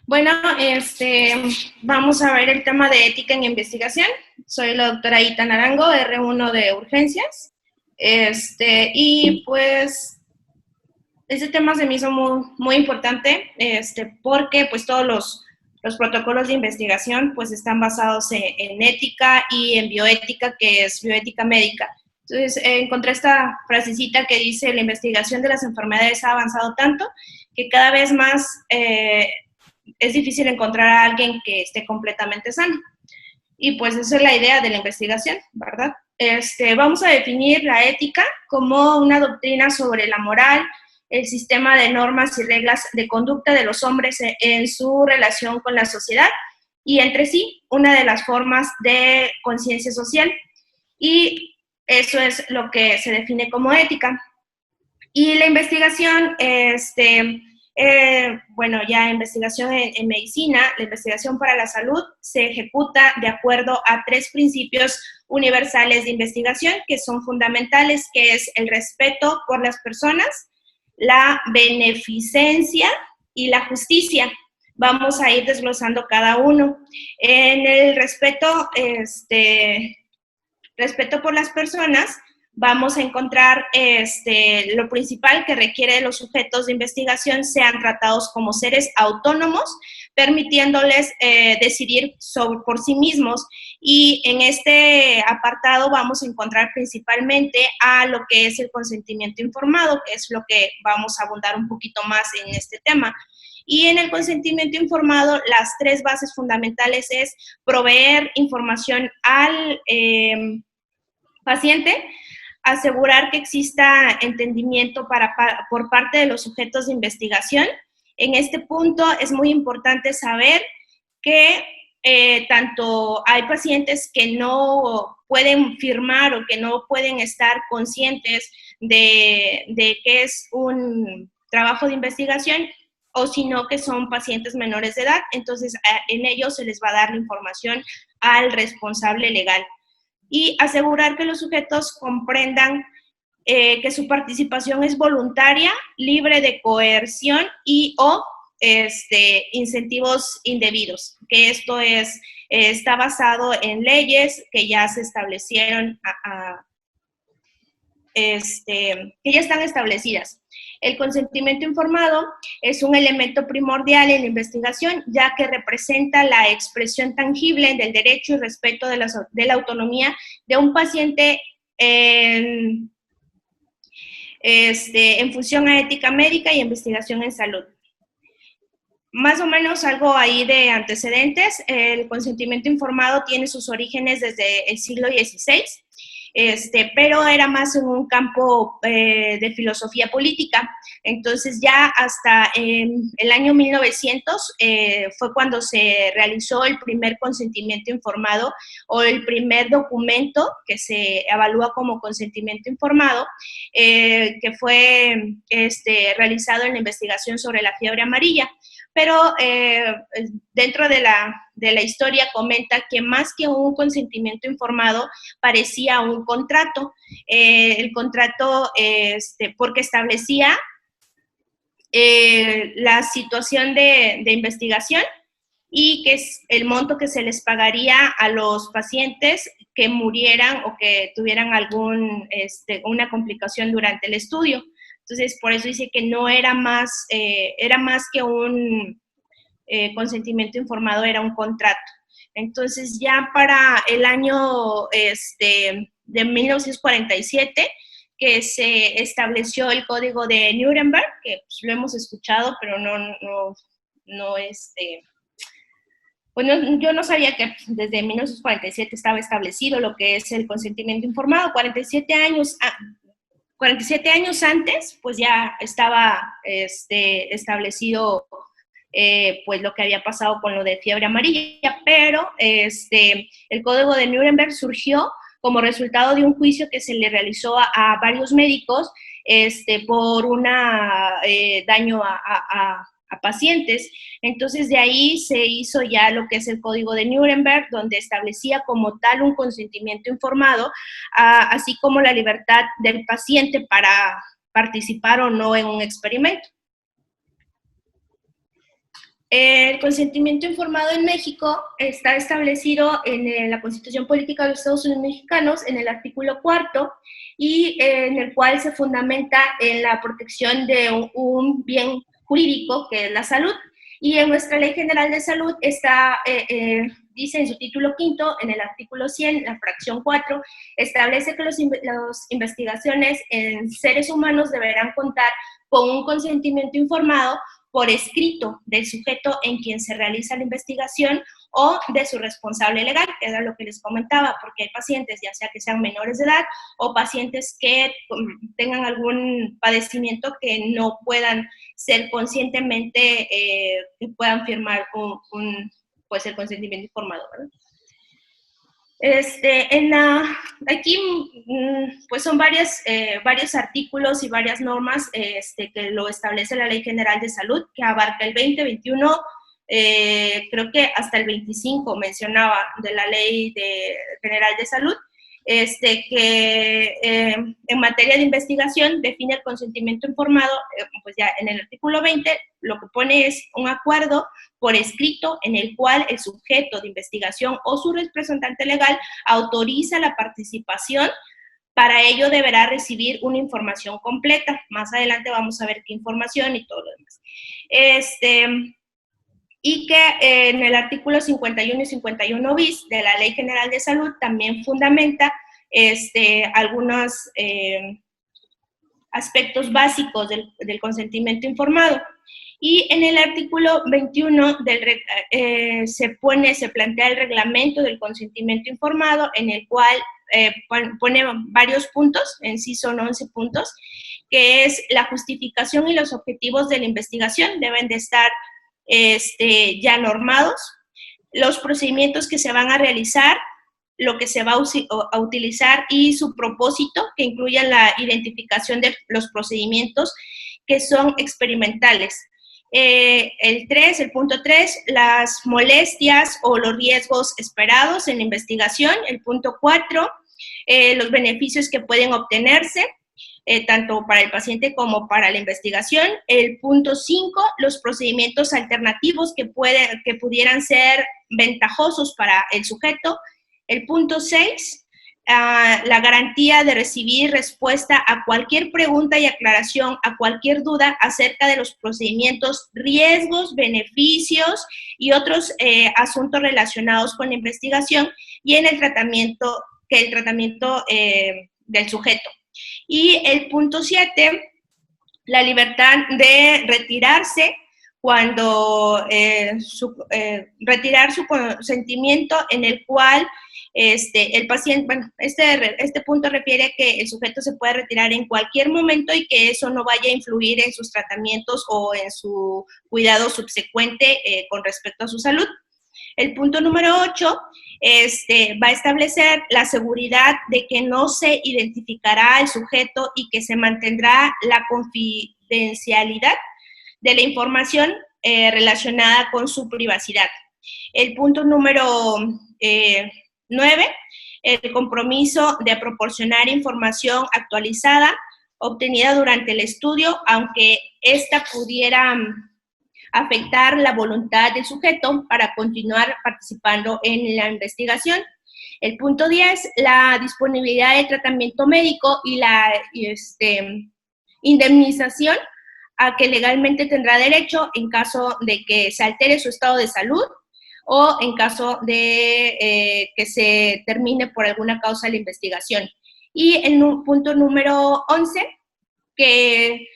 Bueno, vamos a ver el tema de ética en investigación. Soy la doctora Ita Narango, R1 de urgencias. Y pues este tema se me hizo muy importante, porque pues todos los protocolos de investigación pues están basados en ética y en bioética, que es bioética médica. Entonces, encontré esta frasecita que dice: la investigación de las enfermedades ha avanzado tanto que cada vez más es difícil encontrar a alguien que esté completamente sano. Y pues esa es la idea de la investigación, ¿verdad? Vamos a definir la ética como una doctrina sobre la moral, el sistema de normas y reglas de conducta de los hombres en su relación con la sociedad y entre sí, una de las formas de conciencia social. Y eso es lo que se define como ética. Y la investigación, bueno, ya investigación en medicina, la investigación para la salud se ejecuta de acuerdo a 3 principios universales de investigación que son fundamentales, que es el respeto por las personas, la beneficencia y la justicia. Vamos a ir desglosando cada uno. En el respeto, respeto por las personas, vamos a encontrar lo principal que requiere de los sujetos de investigación sean tratados como seres autónomos, permitiéndoles decidir por sí mismos. Y en este apartado vamos a encontrar principalmente a lo que es el consentimiento informado, que es lo que vamos a abundar un poquito más en este tema. Y en el consentimiento informado, las 3 bases fundamentales es proveer información al paciente, asegurar que exista entendimiento por parte de los sujetos de investigación. En este punto es muy importante saber que tanto hay pacientes que no pueden firmar o que no pueden estar conscientes de que es un trabajo de investigación, o sino que son pacientes menores de edad. Entonces, en ellos se les va a dar la información al responsable legal. Y asegurar que los sujetos comprendan que su participación es voluntaria, libre de coerción y o incentivos indebidos, que esto está basado en leyes que ya se establecieron, que ya están establecidas. El consentimiento informado es un elemento primordial en la investigación, ya que representa la expresión tangible del derecho y respeto de la autonomía de un paciente en función a ética médica y investigación en salud. Más o menos algo ahí de antecedentes. El consentimiento informado tiene sus orígenes desde el siglo XVI, pero era más en un campo de filosofía política. Entonces ya hasta el año 1900 fue cuando se realizó el primer consentimiento informado, o el primer documento que se evalúa como consentimiento informado, que fue realizado en la investigación sobre la fiebre amarilla. Pero dentro de la historia comenta que más que un consentimiento informado parecía un contrato. El contrato, porque establecía la situación de investigación y que es el monto que se les pagaría a los pacientes que murieran o que tuvieran una complicación durante el estudio. Entonces, por eso dice que no era más, era más que un consentimiento informado, era un contrato. Entonces, ya para el año de 1947, que se estableció el Código de Nuremberg, que pues, lo hemos escuchado, pero no bueno, yo no sabía que desde 1947 estaba establecido lo que es el consentimiento informado. 47 años antes, pues ya estaba establecido pues lo que había pasado con lo de fiebre amarilla, pero el Código de Nuremberg surgió como resultado de un juicio que se le realizó a varios médicos por un daño a pacientes. Entonces de ahí se hizo ya lo que es el Código de Nuremberg, donde establecía como tal un consentimiento informado, así como la libertad del paciente para participar o no en un experimento. El consentimiento informado en México está establecido en la Constitución Política de los Estados Unidos Mexicanos, en el artículo 4, y en el cual se fundamenta en la protección de un bien jurídico, que es la salud. Y en nuestra Ley General de Salud está, dice en su título quinto, en el artículo 100, la fracción 4, establece que las investigaciones en seres humanos deberán contar con un consentimiento informado por escrito del sujeto en quien se realiza la investigación o de su responsable legal, que era lo que les comentaba, porque hay pacientes, ya sea que sean menores de edad o pacientes que tengan algún padecimiento que no puedan ser conscientemente, que puedan firmar pues el consentimiento informado, ¿verdad? Aquí pues son varios artículos y varias normas que lo establece la Ley General de Salud, que abarca el 20, 21, creo que hasta el 25 mencionaba de la Ley General de Salud, que en materia de investigación define el consentimiento informado, pues ya en el artículo 20 lo que pone es un acuerdo por escrito en el cual el sujeto de investigación o su representante legal autoriza la participación. Para ello deberá recibir una información completa. Más adelante vamos a ver qué información y todo lo demás. Y que en el artículo 51 y 51 bis de la Ley General de Salud también fundamenta algunos aspectos básicos del consentimiento informado. Y en el artículo 21 se plantea el reglamento del consentimiento informado, en el cual pone varios puntos, en sí son 11 puntos, que es la justificación y los objetivos de la investigación deben de estar ya normados, los procedimientos que se van a realizar, lo que se va a utilizar y su propósito, que incluye la identificación de los procedimientos que son experimentales. El punto 3, las molestias o los riesgos esperados en la investigación. El punto 4, los beneficios que pueden obtenerse, tanto para el paciente como para la investigación. El punto 5, los procedimientos alternativos que pudieran ser ventajosos para el sujeto. El punto 6, la garantía de recibir respuesta a cualquier pregunta y aclaración, a cualquier duda acerca de los procedimientos, riesgos, beneficios y otros asuntos relacionados con la investigación y en el tratamiento del sujeto. Y el punto 7, la libertad de retirarse cuando retirar su consentimiento, en el cual el paciente, bueno, este punto refiere que el sujeto se puede retirar en cualquier momento y que eso no vaya a influir en sus tratamientos o en su cuidado subsecuente con respecto a su salud. El punto número 8 va a establecer la seguridad de que no se identificará al sujeto y que se mantendrá la confidencialidad de la información relacionada con su privacidad. El punto número 9, el compromiso de proporcionar información actualizada obtenida durante el estudio, aunque ésta pudiera afectar la voluntad del sujeto para continuar participando en la investigación. El punto 10, la disponibilidad de tratamiento médico y la indemnización a que legalmente tendrá derecho en caso de que se altere su estado de salud o en caso de que se termine por alguna causa la investigación. Y el punto número 11, que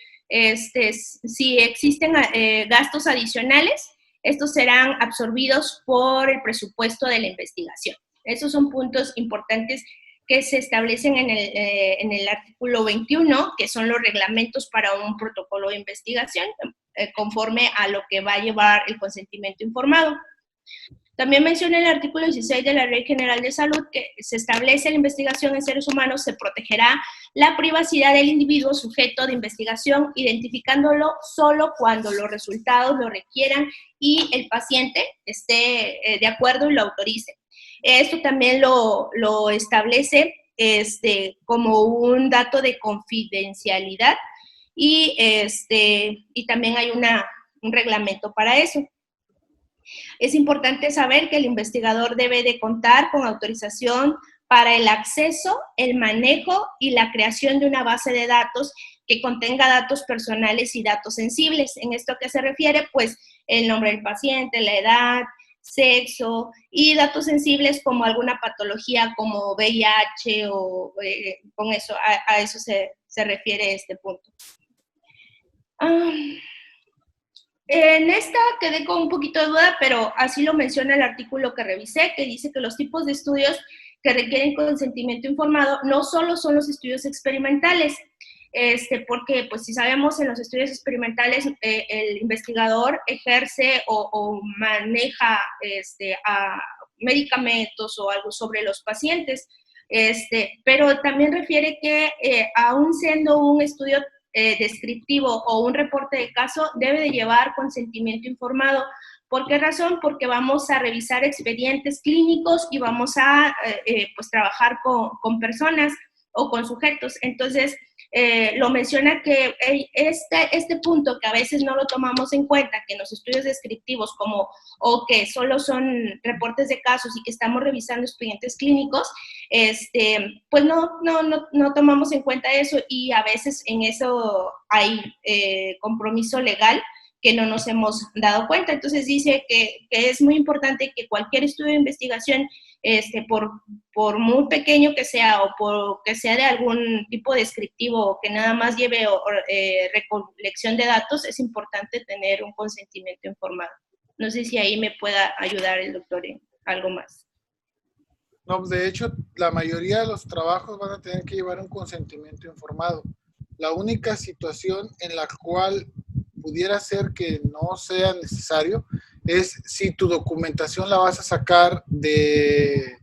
si existen gastos adicionales, estos serán absorbidos por el presupuesto de la investigación. Esos son puntos importantes que se establecen en el artículo 21, que son los reglamentos para un protocolo de investigación, conforme a lo que va a llevar el consentimiento informado. También menciona el artículo 16 de la Ley General de Salud que se establece la investigación en seres humanos, se protegerá la privacidad del individuo sujeto de investigación, identificándolo solo cuando los resultados lo requieran y el paciente esté de acuerdo y lo autorice. Esto también lo establece como un dato de confidencialidad y también hay un reglamento para eso. Es importante saber que el investigador debe de contar con autorización para el acceso, el manejo y la creación de una base de datos que contenga datos personales y datos sensibles. ¿En esto qué se refiere? Pues el nombre del paciente, la edad, sexo y datos sensibles como alguna patología como VIH o con eso, a eso se refiere este punto. En esta quedé con un poquito de duda, pero así lo menciona el artículo que revisé, que dice que los tipos de estudios que requieren consentimiento informado no solo son los estudios experimentales, porque pues si sabemos en los estudios experimentales el investigador ejerce o maneja a medicamentos o algo sobre los pacientes, pero también refiere que aún siendo un estudio descriptivo o un reporte de caso debe de llevar consentimiento informado. ¿Por qué razón? Porque vamos a revisar expedientes clínicos y vamos a pues trabajar con personas o con sujetos. Entonces, lo menciona que este punto que a veces no lo tomamos en cuenta, que en los estudios descriptivos como o que solo son reportes de casos y que estamos revisando expedientes clínicos, pues no tomamos en cuenta eso y a veces en eso hay compromiso legal que no nos hemos dado cuenta. Entonces dice que es muy importante que cualquier estudio de investigación, por muy pequeño que sea o por que sea de algún tipo descriptivo o que nada más lleve recolección de datos, es importante tener un consentimiento informado. No sé si ahí me pueda ayudar el doctor en algo más. No, de hecho, la mayoría de los trabajos van a tener que llevar un consentimiento informado. La única situación en la cual pudiera ser que no sea necesario es si tu documentación la vas a sacar de,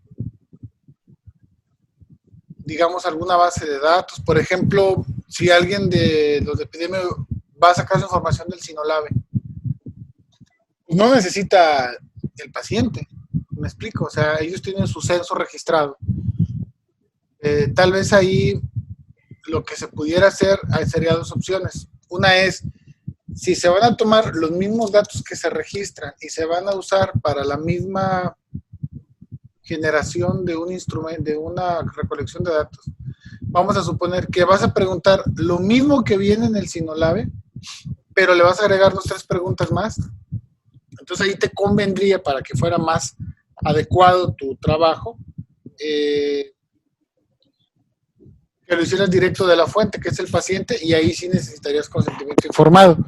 digamos, alguna base de datos. Por ejemplo, si alguien de los de epidemia va a sacar su información del Sinolave, no necesita el paciente. ¿Me explico? O sea, ellos tienen su censo registrado. Tal vez ahí lo que se pudiera hacer sería dos opciones. Una es, si se van a tomar los mismos datos que se registran y se van a usar para la misma generación de un instrumento, de una recolección de datos, vamos a suponer que vas a preguntar lo mismo que viene en el Sinolave, pero le vas a agregar 2 o 3 preguntas más. Entonces ahí te convendría, para que fuera más adecuado tu trabajo, que lo hicieras directo de la fuente, que es el paciente, y ahí sí necesitarías consentimiento informado.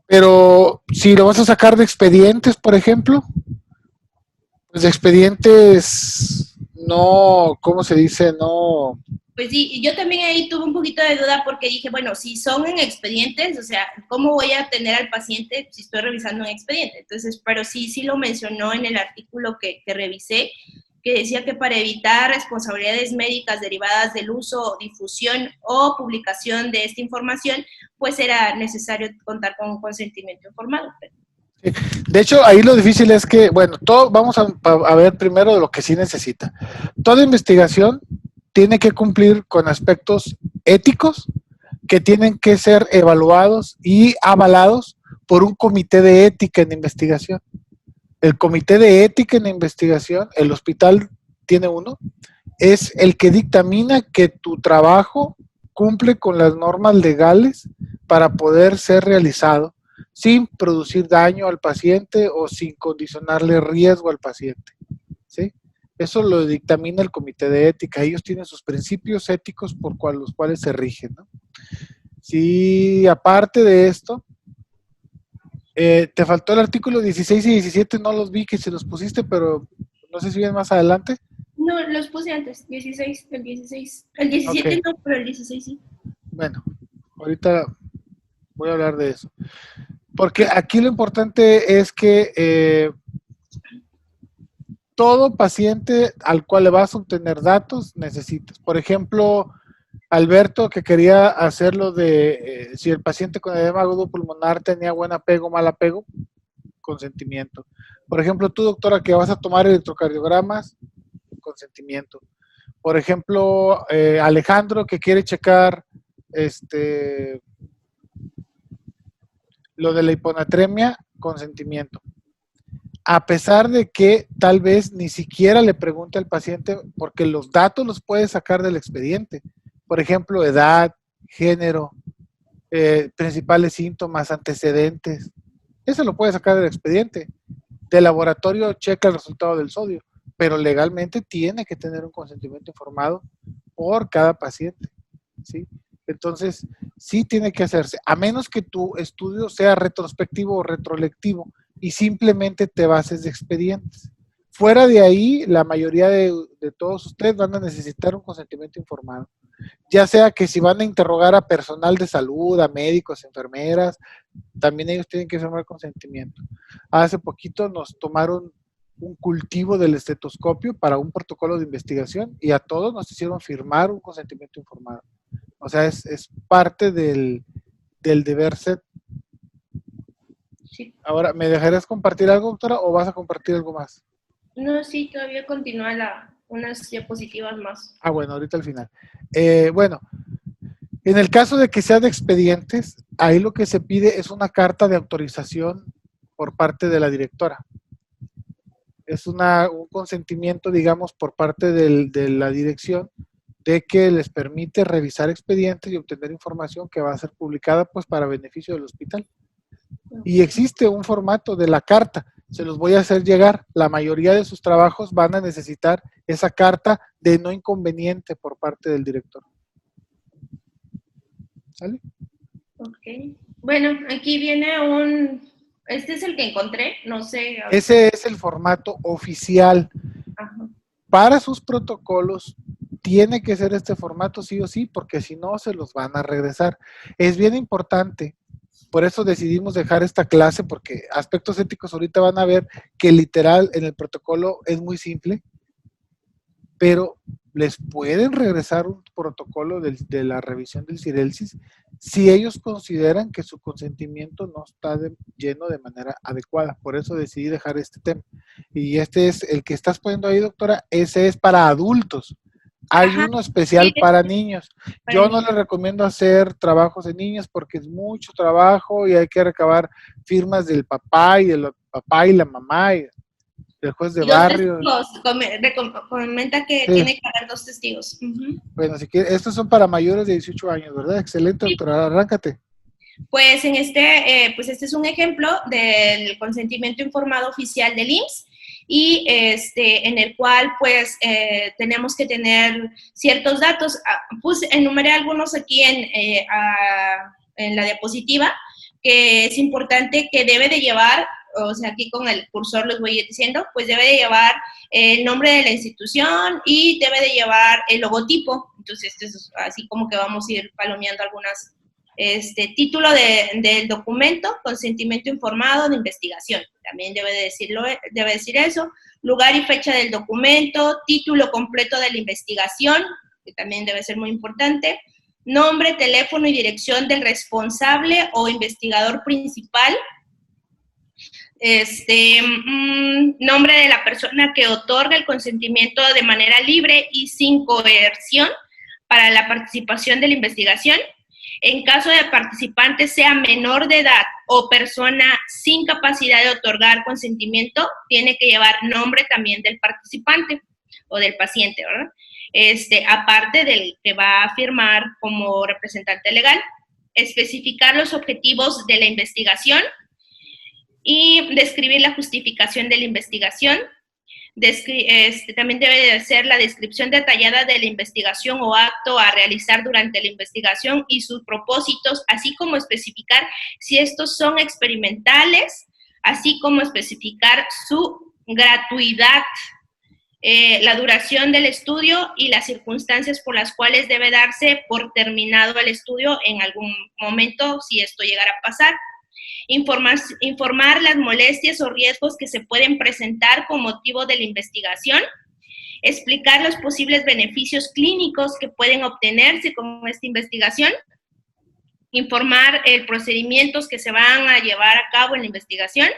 Pero si lo vas a sacar de expedientes, por ejemplo, pues de expedientes no, ¿cómo se dice? No. Pues sí, yo también ahí tuve un poquito de duda porque dije, bueno, si son en expedientes, o sea, ¿cómo voy a tener al paciente si estoy revisando un expediente? Entonces, pero sí lo mencionó en el artículo que revisé, que decía que para evitar responsabilidades médicas derivadas del uso, difusión o publicación de esta información, pues era necesario contar con un consentimiento informado. De hecho, ahí lo difícil es que, bueno, vamos a ver primero lo que sí necesita. Toda investigación tiene que cumplir con aspectos éticos que tienen que ser evaluados y avalados por un comité de ética en investigación. El comité de ética en investigación, el hospital tiene uno, es el que dictamina que tu trabajo cumple con las normas legales para poder ser realizado sin producir daño al paciente o sin condicionarle riesgo al paciente, ¿sí? Eso lo dictamina el comité de ética. Ellos tienen sus principios éticos por los cuales se rigen, ¿no? Sí, aparte de esto, te faltó el artículo 16 y 17, no los vi que se los pusiste, pero no sé si vienen más adelante. No, los puse antes, 16, el 16. El 17 okay. No, pero el 16 sí. Bueno, ahorita voy a hablar de eso. Porque aquí lo importante es que todo paciente al cual le vas a obtener datos necesitas. Por ejemplo, Alberto, que quería hacerlo de si el paciente con edema agudo pulmonar tenía buen apego, mal apego, consentimiento. Por ejemplo, tú, doctora, que vas a tomar electrocardiogramas, consentimiento. Por ejemplo, Alejandro, que quiere checar lo de la hiponatremia, consentimiento. a pesar de que tal vez ni siquiera le pregunte al paciente, porque los datos los puede sacar del expediente. Por ejemplo, edad, género, principales síntomas, antecedentes. Eso lo puede sacar del expediente. De laboratorio checa el resultado del sodio, pero legalmente tiene que tener un consentimiento informado por cada paciente, ¿sí? Entonces, sí tiene que hacerse, a menos que tu estudio sea retrospectivo o retrolectivo y simplemente te bases de expedientes. Fuera de ahí, la mayoría de todos ustedes van a necesitar un consentimiento informado. Ya sea que si van a interrogar a personal de salud, a médicos, enfermeras, también ellos tienen que firmar consentimiento. Hace poquito nos tomaron un cultivo del estetoscopio para un protocolo de investigación y a todos nos hicieron firmar un consentimiento informado. O sea, es parte del deber ser. Sí. Ahora, ¿me dejarás compartir algo, doctora, o vas a compartir algo más? No, sí, todavía continúa unas diapositivas más. Bueno, ahorita al final. Bueno, en el caso de que sea de expedientes, ahí lo que se pide es una carta de autorización por parte de la directora. Es un consentimiento, digamos, por parte de la dirección de que les permite revisar expedientes y obtener información que va a ser publicada pues para beneficio del hospital. Y existe un formato de la carta, se los voy a hacer llegar. La mayoría de sus trabajos van a necesitar esa carta de no inconveniente por parte del director. ¿Sale? Ok. Bueno, aquí viene este es el que encontré, no sé. Ese es el formato oficial. Ajá. Para sus protocolos tiene que ser este formato sí o sí, porque si no se los van a regresar. Es bien importante, por eso decidimos dejar esta clase, porque aspectos éticos ahorita van a ver que literal en el protocolo es muy simple, pero les pueden regresar un protocolo de la revisión del Cirelsis si ellos consideran que su consentimiento no está lleno de manera adecuada. Por eso decidí dejar este tema. Y este es el que estás poniendo ahí, doctora, ese es para adultos. Hay Ajá, uno especial sí, para niños. para Yo no niños. les recomiendo hacer trabajos de niños porque es mucho trabajo y hay que recabar firmas del papá y del papá y la mamá y del juez de Y dos barrio. testigos, comenta que Sí. tiene que haber dos testigos. Uh-huh. Bueno, si quieres, estos son para mayores de 18 años, ¿verdad? Excelente, Sí. doctora, arráncate. Pues pues este es un ejemplo del consentimiento informado oficial del IMSS y en el cual pues tenemos que tener ciertos datos. Pues enumeré algunos aquí en la diapositiva, que es importante que debe de llevar, o sea, aquí con el cursor les voy diciendo, pues debe de llevar el nombre de la institución y debe de llevar el logotipo. Entonces, esto es así como que vamos a ir palomeando algunas. Título del documento, consentimiento informado de investigación, también debe decir eso, lugar y fecha del documento, título completo de la investigación, que también debe ser muy importante, nombre, teléfono y dirección del responsable o investigador principal, nombre de la persona que otorga el consentimiento de manera libre y sin coerción para la participación de la investigación. En caso de participante sea menor de edad o persona sin capacidad de otorgar consentimiento, tiene que llevar nombre también del participante o del paciente, ¿verdad? Aparte del que va a firmar como representante legal, especificar los objetivos de la investigación y describir la justificación de la investigación. También debe de ser la descripción detallada de la investigación o acto a realizar durante la investigación y sus propósitos, así como especificar si estos son experimentales, así como especificar su gratuidad, la duración del estudio y las circunstancias por las cuales debe darse por terminado el estudio en algún momento, si esto llegara a pasar. Informar las molestias o riesgos que se pueden presentar con motivo de la investigación, explicar los posibles beneficios clínicos que pueden obtenerse con esta investigación, informar procedimientos que se van a llevar a cabo en la investigación,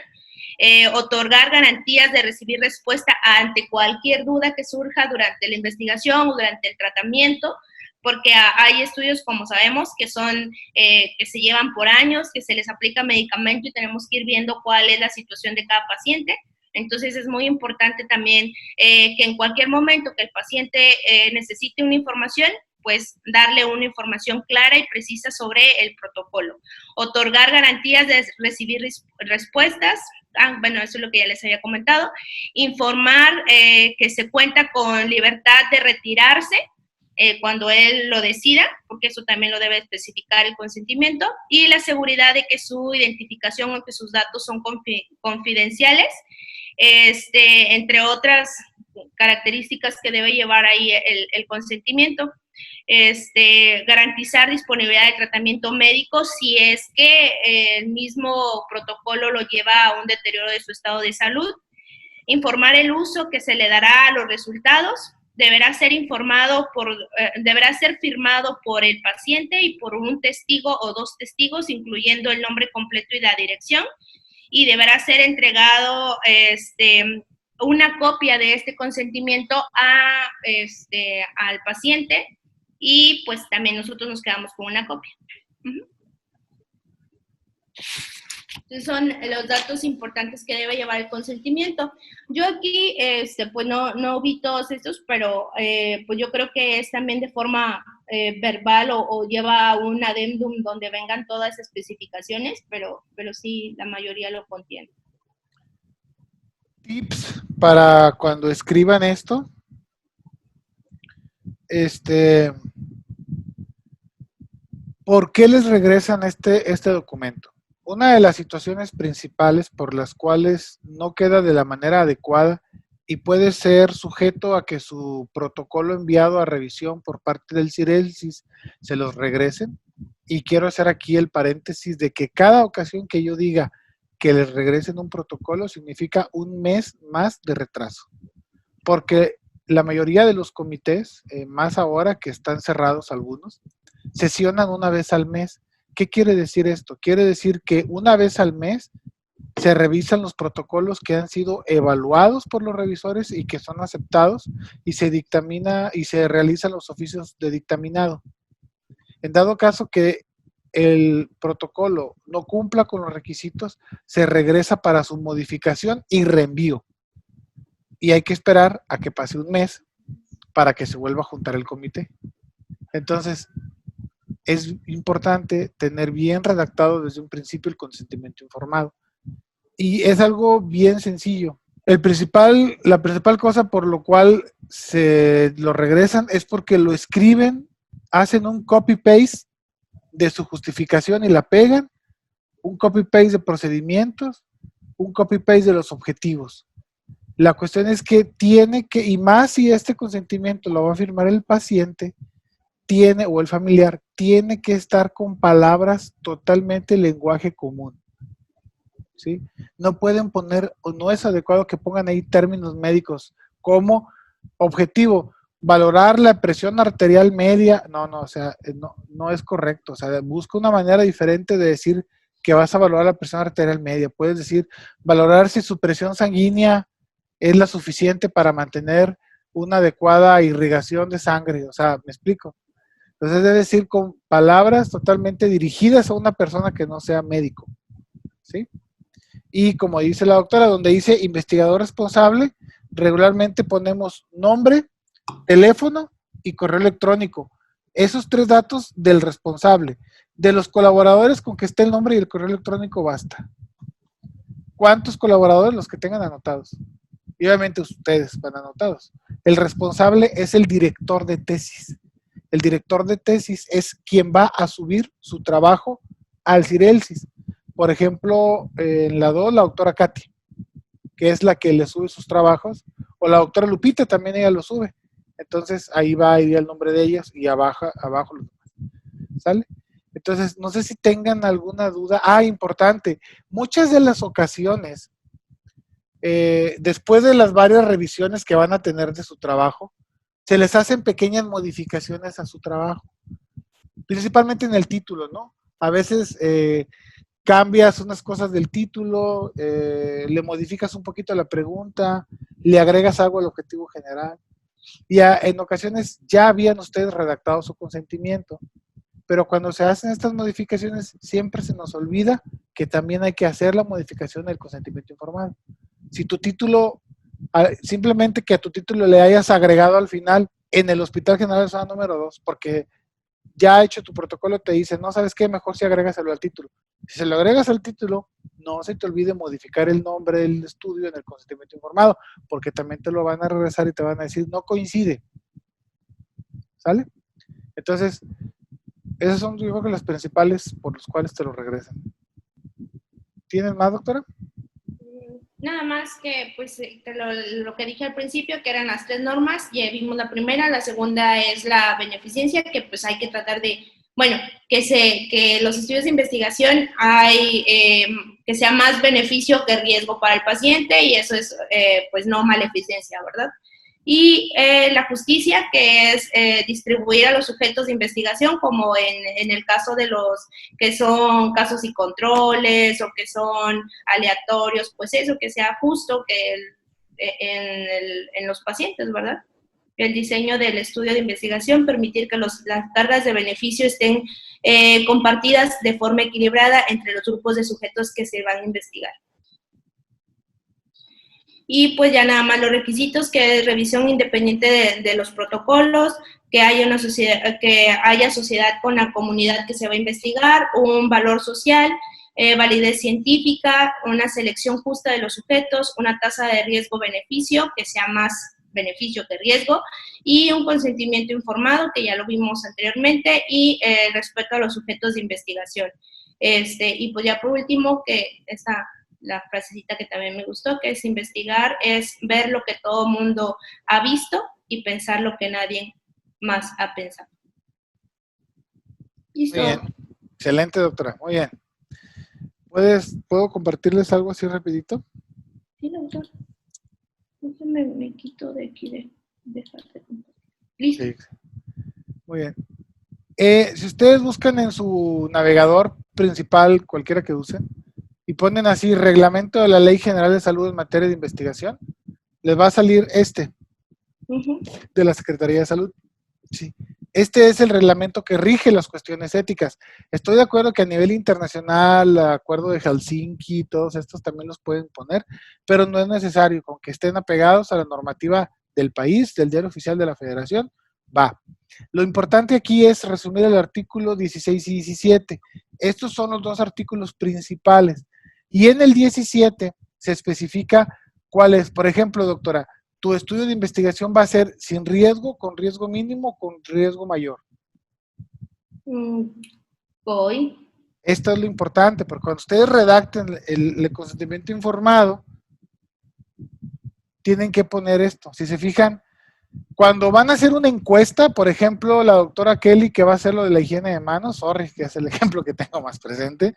otorgar garantías de recibir respuesta ante cualquier duda que surja durante la investigación o durante el tratamiento, porque hay estudios, como sabemos, que se llevan por años, que se les aplica medicamento y tenemos que ir viendo cuál es la situación de cada paciente. Entonces es muy importante también que en cualquier momento que el paciente necesite una información, pues darle una información clara y precisa sobre el protocolo. Otorgar garantías de recibir respuestas. Bueno, eso es lo que ya les había comentado. Informar que se cuenta con libertad de retirarse cuando él lo decida, porque eso también lo debe especificar el consentimiento, y la seguridad de que su identificación o que sus datos son confidenciales, entre otras características que debe llevar ahí el consentimiento. Garantizar disponibilidad de tratamiento médico si es que el mismo protocolo lo lleva a un deterioro de su estado de salud. Informar el uso que se le dará a los resultados. Deberá ser deberá ser firmado por el paciente y por un testigo o dos testigos, incluyendo el nombre completo y la dirección, y deberá ser entregado una copia de este consentimiento al paciente, y pues también nosotros nos quedamos con una copia. Entonces son los datos importantes que debe llevar el consentimiento. Yo aquí, pues no vi todos estos, pero pues yo creo que es también de forma verbal o lleva un adendum donde vengan todas las especificaciones, pero sí, la mayoría lo contiene. Tips para cuando escriban esto. ¿Por qué les regresan este documento? Una de las situaciones principales por las cuales no queda de la manera adecuada y puede ser sujeto a que su protocolo enviado a revisión por parte del CIRELSIS se los regresen. Y quiero hacer aquí el paréntesis de que cada ocasión que yo diga que les regresen un protocolo significa un mes más de retraso. Porque la mayoría de los comités, más ahora que están cerrados algunos, sesionan una vez al mes. ¿Qué quiere decir esto? Quiere decir que una vez al mes se revisan los protocolos que han sido evaluados por los revisores y que son aceptados, y se dictamina y se realizan los oficios de dictaminado. En dado caso que el protocolo no cumpla con los requisitos, se regresa para su modificación y reenvío. Y hay que esperar a que pase un mes para que se vuelva a juntar el comité. Entonces, es importante tener bien redactado desde un principio el consentimiento informado. Y es algo bien sencillo. La principal cosa por lo cual se lo regresan es porque lo escriben, hacen un copy-paste de su justificación y la pegan, un copy-paste de procedimientos, un copy-paste de los objetivos. La cuestión es que tiene que, y más si este consentimiento lo va a firmar el paciente, o el familiar, tiene que estar con palabras totalmente lenguaje común. ¿Sí? No pueden poner, o no es adecuado que pongan ahí términos médicos como objetivo, valorar la presión arterial media. O sea, no es correcto. O sea, busca una manera diferente de decir que vas a valorar la presión arterial media. Puedes decir, valorar si su presión sanguínea es la suficiente para mantener una adecuada irrigación de sangre. O sea, ¿me explico? Entonces debe decir con palabras totalmente dirigidas a una persona que no sea médico, ¿sí? Y como dice la doctora, donde dice investigador responsable, regularmente ponemos nombre, teléfono y correo electrónico. Esos 3 datos del responsable. De los colaboradores, con que esté el nombre y el correo electrónico basta. ¿Cuántos colaboradores? Los que tengan anotados. Y obviamente ustedes van anotados. El responsable es el director de tesis. El director de tesis es quien va a subir su trabajo al CIRELSIS. Por ejemplo, en la 2, la doctora Katy, que es la que le sube sus trabajos, o la doctora Lupita también, ella lo sube. Entonces ahí iría el nombre de ellas y abajo los demás. ¿Sale? Entonces, no sé si tengan alguna duda. Importante, muchas de las ocasiones, después de las varias revisiones que van a tener de su trabajo, se les hacen pequeñas modificaciones a su trabajo, principalmente en el título, ¿no? A veces cambias unas cosas del título, le modificas un poquito la pregunta, le agregas algo al objetivo general. Y en ocasiones ya habían ustedes redactado su consentimiento, pero cuando se hacen estas modificaciones siempre se nos olvida que también hay que hacer la modificación del consentimiento informado. Si tu título, simplemente que a tu título le hayas agregado al final en el Hospital General de Zona número 2, porque ya hecho tu protocolo te dice, no, ¿sabes qué? Mejor si agrégaselo al título. Si se lo agregas al título, no se te olvide modificar el nombre del estudio en el consentimiento informado, porque también te lo van a regresar y te van a decir, no coincide. ¿Sale? Entonces, esas son, yo creo que las principales por las cuales te lo regresan. ¿Tienes más, doctora? Nada más que, pues, lo que dije al principio, que eran las 3 normas, ya vimos la primera, la segunda es la beneficencia, que pues hay que tratar de, bueno, que los estudios de investigación hay, que sea más beneficio que riesgo para el paciente, y eso es, pues, no maleficencia, ¿verdad? Y la justicia, que es distribuir a los sujetos de investigación, como en el caso de los que son casos y controles o que son aleatorios, pues eso, que sea justo que en los pacientes, ¿verdad? El diseño del estudio de investigación, permitir que las cargas de beneficio estén compartidas de forma equilibrada entre los grupos de sujetos que se van a investigar. Y pues ya nada más los requisitos, que es revisión independiente de los protocolos, que haya una sociedad, que haya sociedad con la comunidad que se va a investigar, un valor social, validez científica, una selección justa de los sujetos, una tasa de riesgo-beneficio que sea más beneficio que riesgo, y un consentimiento informado, que ya lo vimos anteriormente, y respeto a los sujetos de investigación. Y pues ya por último, que esta la frasecita que también me gustó, que es investigar, es ver lo que todo mundo ha visto y pensar lo que nadie más ha pensado. ¿Listo? Muy bien. Excelente, doctora. Muy bien. ¿Puedo compartirles algo así rapidito? Sí, doctor. Déjame, me quito de aquí de dejarte compartir. ¿Listo? Sí. Muy bien. Si ustedes buscan en su navegador principal, cualquiera que usen, y ponen así Reglamento de la Ley General de Salud en materia de investigación, les va a salir de la Secretaría de Salud. Sí. Este es el reglamento que rige las cuestiones éticas. Estoy de acuerdo que a nivel internacional, el acuerdo de Helsinki, todos estos también los pueden poner, pero no es necesario, con que estén apegados a la normativa del país, del Diario Oficial de la Federación, va. Lo importante aquí es resumir el artículo 16 y 17. Estos son los dos artículos principales. Y en el 17 se especifica cuál es. Por ejemplo, doctora, tu estudio de investigación va a ser sin riesgo, con riesgo mínimo, con riesgo mayor. Voy. Esto es lo importante, porque cuando ustedes redacten el consentimiento informado, tienen que poner esto. Si se fijan, cuando van a hacer una encuesta, por ejemplo, la doctora Kelly, que va a hacer lo de la higiene de manos, sorry, que es el ejemplo que tengo más presente,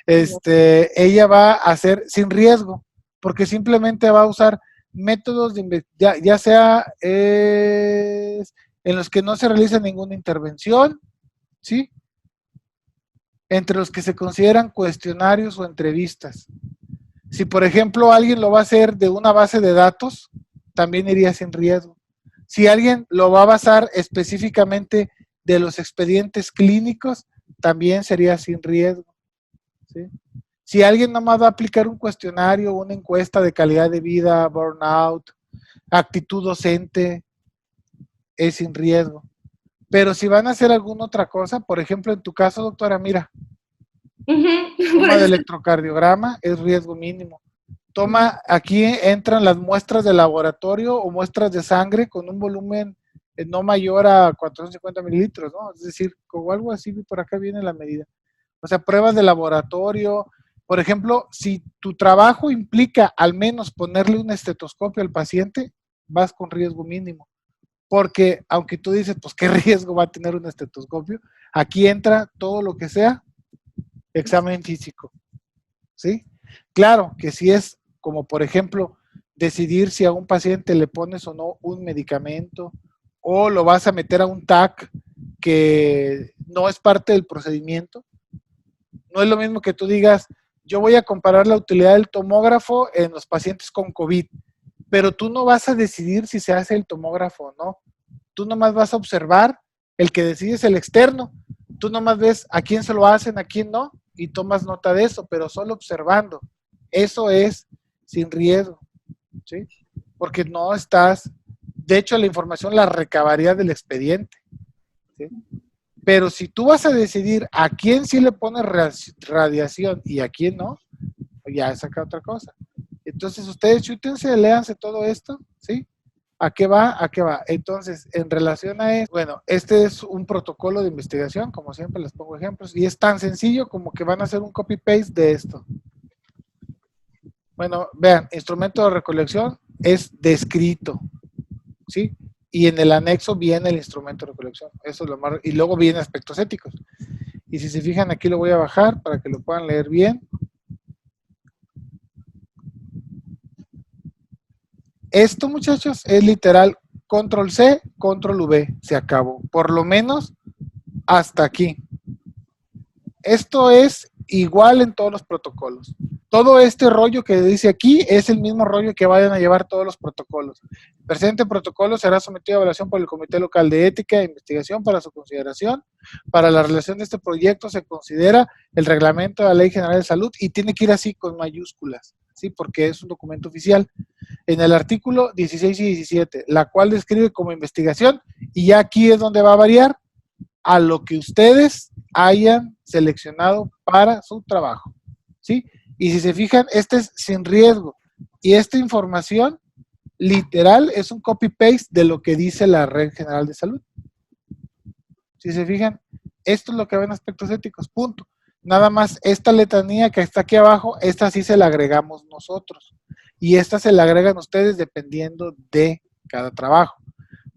ella va a hacer sin riesgo, porque simplemente va a usar métodos de ya sea en los que no se realiza ninguna intervención, ¿sí? Entre los que se consideran cuestionarios o entrevistas. Si, por ejemplo, alguien lo va a hacer de una base de datos, también iría sin riesgo. Si alguien lo va a basar específicamente de los expedientes clínicos, también sería sin riesgo, ¿sí? Si alguien nomás va a aplicar un cuestionario, una encuesta de calidad de vida, burnout, actitud docente, es sin riesgo. Pero si van a hacer alguna otra cosa, por ejemplo, en tu caso, doctora, mira, toma de electrocardiograma es riesgo mínimo. Toma, aquí entran las muestras de laboratorio o muestras de sangre con un volumen no mayor a 450 mililitros, ¿no? Es decir, como algo así, por acá viene la medida. O sea, pruebas de laboratorio. Por ejemplo, si tu trabajo implica al menos ponerle un estetoscopio al paciente, vas con riesgo mínimo. Porque aunque tú dices, pues qué riesgo va a tener un estetoscopio, aquí entra todo lo que sea examen físico, ¿sí? Claro que si es como, por ejemplo, decidir si a un paciente le pones o no un medicamento o lo vas a meter a un TAC que no es parte del procedimiento, no es lo mismo que tú digas, yo voy a comparar la utilidad del tomógrafo en los pacientes con COVID, pero tú no vas a decidir si se hace el tomógrafo o no. Tú nomás vas a observar, el que decide es el externo. Tú nomás ves a quién se lo hacen, a quién no, y tomas nota de eso, pero solo observando. Eso es sin riesgo. ¿sí? Porque no estás, de hecho la información la recabaría del expediente, ¿sí? Pero si tú vas a decidir a quién sí le pones radiación y a quién no, ya es acá otra cosa. Entonces ustedes chútense, léanse todo esto, ¿sí? ¿A qué va? ¿A qué va? Entonces, en relación a esto, bueno, este es un protocolo de investigación, como siempre les pongo ejemplos, y es tan sencillo como que van a hacer un copy-paste de esto. Bueno, vean, instrumento de recolección es descrito, ¿sí? Y en el anexo viene el instrumento de recolección. Eso es lo más, y luego vienen aspectos éticos. Y si se fijan, aquí lo voy a bajar para que lo puedan leer bien. Esto, muchachos, es literal control C, control V, se acabó. Por lo menos hasta aquí. Esto es igual en todos los protocolos. Todo este rollo que dice aquí es el mismo rollo que vayan a llevar todos los protocolos. El presente protocolo será sometido a evaluación por el Comité Local de Ética e Investigación para su consideración. Para la realización de este proyecto se considera el reglamento de la Ley General de Salud y tiene que ir así con mayúsculas, ¿sí? Porque es un documento oficial. En el artículo 16 y 17, la cual describe como investigación, y ya aquí es donde va a variar a lo que ustedes hayan seleccionado para su trabajo, ¿sí? Y si se fijan, este es sin riesgo. Y esta información, literal, es un copy-paste de lo que dice la Red General de Salud. Si se fijan, esto es lo que ven aspectos éticos, punto. Nada más, esta letanía que está aquí abajo, esta sí se la agregamos nosotros. Y esta se la agregan ustedes dependiendo de cada trabajo.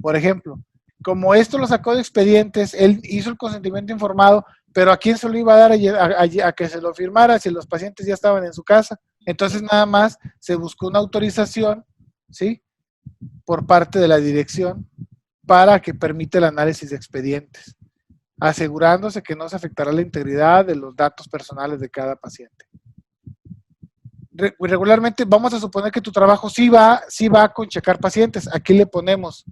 Por ejemplo, como esto lo sacó de expedientes, él hizo el consentimiento informado, pero ¿a quién se lo iba a dar a que se lo firmara si los pacientes ya estaban en su casa? Entonces nada más se buscó una autorización, ¿sí? Por parte de la dirección para que permita el análisis de expedientes, asegurándose que no se afectará la integridad de los datos personales de cada paciente. Regularmente vamos a suponer que tu trabajo sí va con checar pacientes. Aquí le ponemos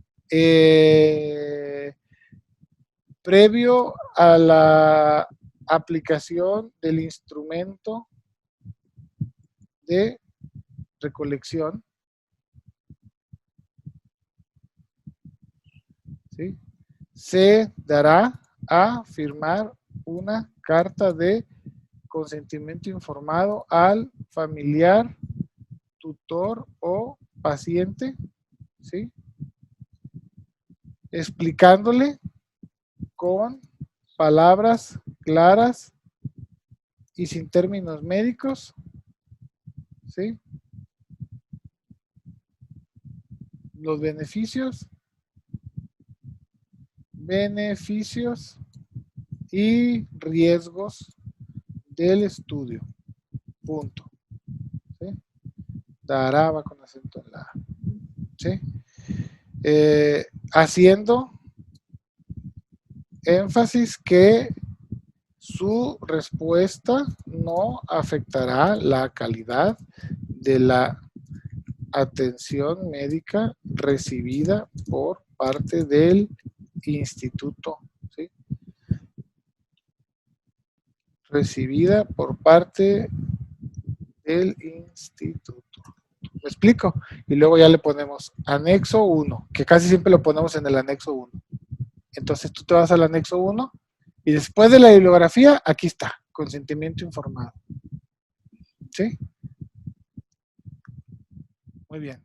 previo a la aplicación del instrumento de recolección, ¿sí? Se dará a firmar una carta de consentimiento informado al familiar, tutor o paciente, ¿sí? Explicándole con palabras claras y sin términos médicos, ¿sí? Los beneficios y riesgos del estudio. Punto. ¿Sí? Dará, va con acento en la A. ¿Sí? Haciendo énfasis que su respuesta no afectará la calidad de la atención médica recibida por parte del instituto, ¿sí? Recibida por parte del instituto. ¿Me explico? Y luego ya le ponemos anexo 1, que casi siempre lo ponemos en el anexo 1. Entonces tú te vas al anexo 1 y después de la bibliografía, aquí está, consentimiento informado. ¿Sí? Muy bien.